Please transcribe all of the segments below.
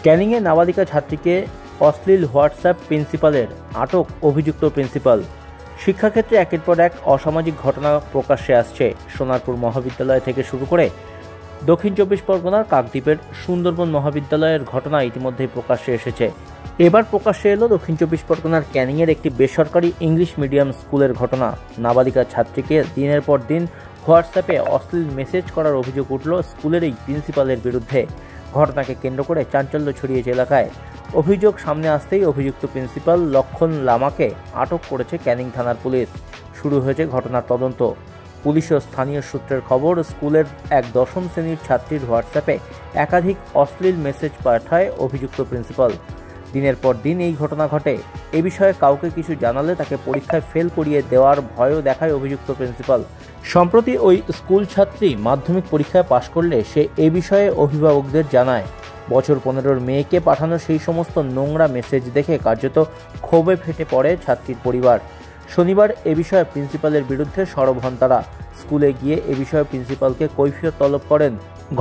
ক্যানিংয়ে নাবালিকা ছাত্রীকে অশ্লীল হোয়াটসঅ্যাপ প্রিন্সিপালের আটক অভিযুক্ত প্রিন্সিপাল। শিক্ষাক্ষেত্রে একের পর এক অসামাজিক ঘটনা প্রকাশ্যে আসছে। সোনারপুর মহাবিদ্যালয় থেকে শুরু করে দক্ষিণ চব্বিশ পরগনার কাকদ্বীপের সুন্দরবন মহাবিদ্যালয়ের ঘটনা ইতিমধ্যেই প্রকাশ্যে এসেছে। এবার প্রকাশ্যে এলো দক্ষিণ চব্বিশ পরগনার ক্যানিংয়ের একটি বেসরকারি ইংলিশ মিডিয়াম স্কুলের ঘটনা। নাবালিকা ছাত্রীকে দিনের পর দিন হোয়াটসঅ্যাপে অশ্লীল মেসেজ করার অভিযোগ উঠল স্কুলের এই প্রিন্সিপালের বিরুদ্ধে। ঘটনাকে কেন্দ্র করে চাঞ্চল্য ছড়িয়েছে এলাকায়। অভিযোগ সামনে আসতেই অভিযুক্ত প্রিন্সিপাল লক্ষণ লামাকে আটক করেছে ক্যানিং থানার পুলিশ। শুরু হয়েছে ঘটনার তদন্ত। পুলিশ ও স্থানীয় সূত্রের খবর, স্কুলের এক দশম শ্রেণীর ছাত্রীর হোয়াটসঅ্যাপে একাধিক অশ্লীল মেসেজ পাঠায় অভিযুক্ত প্রিন্সিপাল। দিনের পর দিন এই ঘটনা ঘটে। এ বিষয়ে কাউকে কিছু জানালে তাকে পরীক্ষায় ফেল করিয়ে দেওয়ার ভয়ও দেখায় অভিযুক্ত প্রিন্সিপাল। সম্প্রতি ওই স্কুল ছাত্রী মাধ্যমিক পরীক্ষায় পাশ করলে সে এ বিষয়ে অভিভাবকদের জানায়। বছর 15-র মেয়েকে পাঠানো সেই সমস্ত নোংরা মেসেজ দেখে কার্যত ক্ষোভে ফেটে পড়ে ছাত্রীর পরিবার। শনিবার এ বিষয়ে প্রিন্সিপালের বিরুদ্ধে সরব হন তারা। স্কুলে গিয়ে এ বিষয়ে প্রিন্সিপালকে কৈফিয়ত তলব করেন।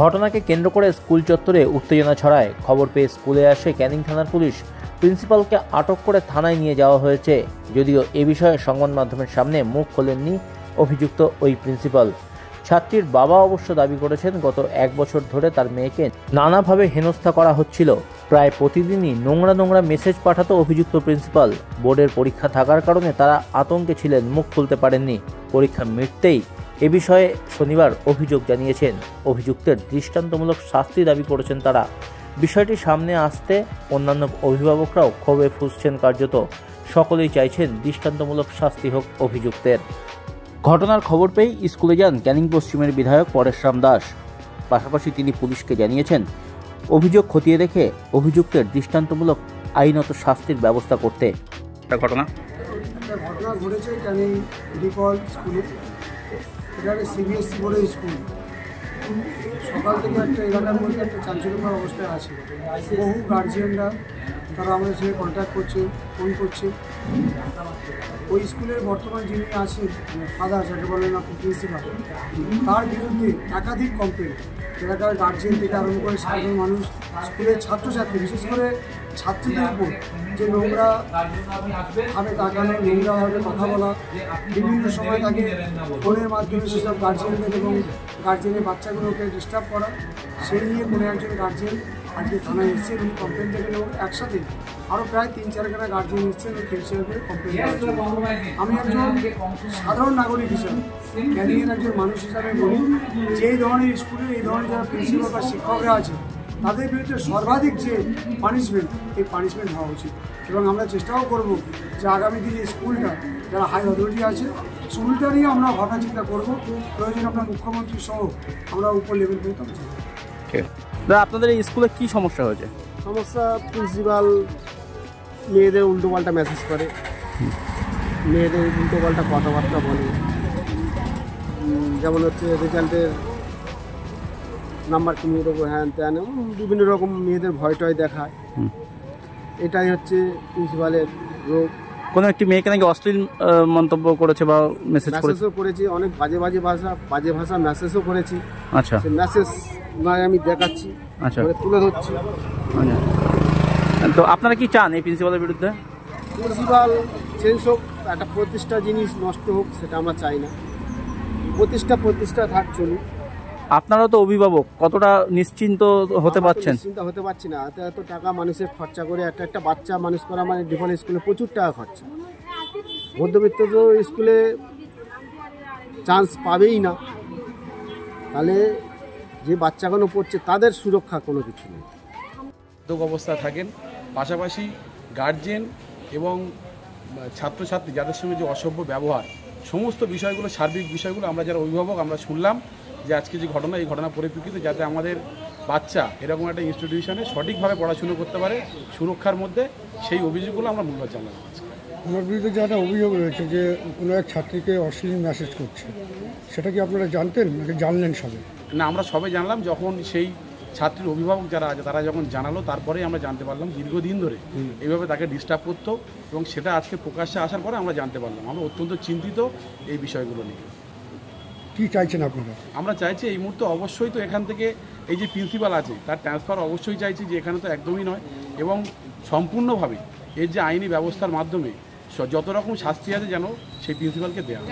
ঘটনাকে কেন্দ্র করে স্কুল চত্বরে উত্তেজনা ছড়ায়। খবর পেয়ে স্কুলে আসে ক্যানিং থানার পুলিশ। প্রিন্সিপালকে আটক করে থানায় নিয়ে যাওয়া হয়েছে। যদিও এ বিষয়ে সংবাদ মাধ্যমের সামনে মুখ খোলেননি অভিযুক্ত ওই প্রিন্সিপাল। ছাত্রীর বাবা অবশ্য দাবি করেছেন, গত 1 বছর ধরে তার মেয়েকে নানাভাবে হেনস্থা করা হচ্ছিল। প্রায় প্রতিদিনই নোংরা মেসেজ পাঠাতো অভিযুক্ত প্রিন্সিপাল। বোর্ডের পরীক্ষা থাকার কারণে তারা আতঙ্কে ছিলেন, মুখ খুলতে পারেননি। পরীক্ষা মিটতেই এ বিষয়ে শনিবার অভিযোগ জানিয়েছেন। অভিযুক্তের দৃষ্টান্তমূলক শাস্তি দাবি করেছেন তারা। বিষয়টি সামনে আসতে অন্যান্য অভিভাবকরাও ক্ষোভে ফুঁসছেন কার্যত। সকলেই চাইছেন দৃষ্টান্তমূলক শাস্তি হোক অভিযুক্তের। ঘটনার খবর পেয়ে স্কুলে যান ক্যানিং পশ্চিমের বিধায়ক পরেশরাম দাস। পাশাপাশি তিনি পুলিশকে জানিয়েছেন অভিযোগ খতিয়ে দেখে অভিযুক্তের দৃষ্টান্তমূলক আইনত শাস্তির ব্যবস্থা করতে। ঘটনা ঘটেছে ক্যানিং ডিপল স্কুলে। এটা একটা সিবিএসসি বোর্ডের স্কুল। সকাল থেকে একটা এলাকার মধ্যে একটা চাঞ্চল্যকর অবস্থায় আছে। বহু গার্জিয়ানরা তারা আমাদের সঙ্গে কন্ট্যাক্ট করছে, ফোন করছে। ওই স্কুলের বর্তমান যিনি আছেন ফাদার, যাকে বলেন আপনি প্রিন্সিপাল, তার বিরুদ্ধে একাধিক কমপ্লেন এলাকার গার্জিয়ান থেকে আরম্ভ করে সাধারণ মানুষ, স্কুলের ছাত্রছাত্রী, বিশেষ করে ছাত্রীদের উপর যে নোংরাভাবে তাকানো, নোংরাভাবে কথা বলা, বিভিন্ন সময় তাকে ফোনের মাধ্যমে সেসব গার্জিয়ানদের এবং গার্জিয়ানের বাচ্চাগুলোকে ডিস্টার্ব করা, সেই নিয়ে কোনো একজন গার্জিয়ান আজকে থানায় এসেছেন, উনি কমপ্লেন দেবেন এবং একসাথে আরও প্রায় 3-4 খানা গার্জিয়ান এসেছেন ওই প্রিন্সিপাল করে কমপ্লেন করার জন্য। আমি একজন সাধারণ নাগরিক হিসাবে, ক্যানিংয়ের একজন মানুষ হিসাবে বলি, যে এই ধরনের স্কুলের এই ধরনের যারা প্রিন্সিপাল বা শিক্ষকরা আছে তাদের বিরুদ্ধে সর্বাধিক যে পানিশমেন্ট, এই পানিশমেন্ট হওয়া উচিত। এবং আমরা চেষ্টাও করব যে আগামী দিনে স্কুলটা যারা হাই অথরিটি আছে স্কুলটা নিয়ে আমরা ভাবনা চিন্তা করবো। প্রয়োজন আমরা মুখ্যমন্ত্রী সহ আমরা উপর লেভেল পর্যন্ত। আপনাদের এই স্কুলে কি সমস্যা হয়েছে? সমস্যা, প্রিন্সিপাল মেয়েদের উল্টোপাল্টা মেসেজ করে, মেয়েদের উল্টোপাল্টা কথাবার্তা বলে। যেমন হচ্ছে রেজাল্টের নাম্বার কমিয়ে দেবো, হ্যান ত্যান, বিভিন্ন রকম মেয়েদের ভয় টয় দেখায়। এটাই হচ্ছে প্রিন্সিপালের রোগ। কোনো একটি মেয়েকে নাকি অশ্লীল মন্তব্য করেছে বা মেসেজও করেছি, অনেক বাজে ভাষা মেসেজও করেছি। আচ্ছা, সেই মেসেজ নয় আমি দেখাচ্ছি, আচ্ছা, তুলে ধরছি। তো আপনারা কি চান এই প্রিন্সিপালের বিরুদ্ধে? প্রিন্সিপাল চেঞ্জ হোক, একটা প্রতিষ্ঠা জিনিস নষ্ট হোক, সেটা আমরা চাই না। প্রতিষ্ঠা থাক, চলুক। আপনারাও তো অভিভাবক, কতটা নিশ্চিন্ত হতে পারছেন? নিশ্চিন্ত হতে পারছি না। এত টাকা মানুষের খরচা করে একটা বাচ্চা মানুষ করা মানে ডিফারেন্ট স্কুলে প্রচুর টাকা খরচা। মধ্যবিত্ত তো স্কুলে চান্স পাবেই না, তাহলে যে বাচ্চাগুলো পড়ছে তাদের সুরক্ষা কোনো কিছু নেই। অবস্থা থাকেন, পাশাপাশি গার্জেন এবং ছাত্রছাত্রী যাদের সঙ্গে যে অসভ্য ব্যবহার, সমস্ত বিষয়গুলো, সার্বিক বিষয়গুলো আমরা যারা অভিভাবক আমরা শুনলাম যে আজকে যে ঘটনা, এই ঘটনা পরিপ্রেক্ষিতে যাতে আমাদের বাচ্চা এরকম একটা ইনস্টিটিউশনে সঠিকভাবে পড়াশুনো করতে পারে সুরক্ষার মধ্যে, সেই অভিযোগগুলো আমরা মূল্য জানালাম। আমার বিরুদ্ধে যে একটা অভিযোগ রয়েছে যে কোনো এক ছাত্রীকে অশ্লীল মেসেজ করছে, সেটা কি আপনারা জানতেন নাকি জানলেন সবে? না, আমরা সবে জানলাম যখন সেই ছাত্রীর অভিভাবক যারা আছে তারা যখন জানালো, তারপরেই আমরা জানতে পারলাম দীর্ঘদিন ধরে এইভাবে তাকে ডিস্টার্ব করতো, এবং সেটা আজকে প্রকাশ্যে আসার পরে আমরা জানতে পারলাম। আমরা অত্যন্ত চিন্তিত এই বিষয়গুলো নিয়ে। কি চাইছেন আপনারা? আমরা চাইছি এই মুহূর্তে অবশ্যই তো এখান থেকে এই যে প্রিন্সিপাল আছে তার ট্রান্সফার অবশ্যই চাইছি, যে এখানে তো একদমই নয়, এবং সম্পূর্ণভাবে এর যে আইনি ব্যবস্থার মাধ্যমে যত রকম শাস্তি আছে যেন সেই প্রিন্সিপালকে দেওয়া হয়।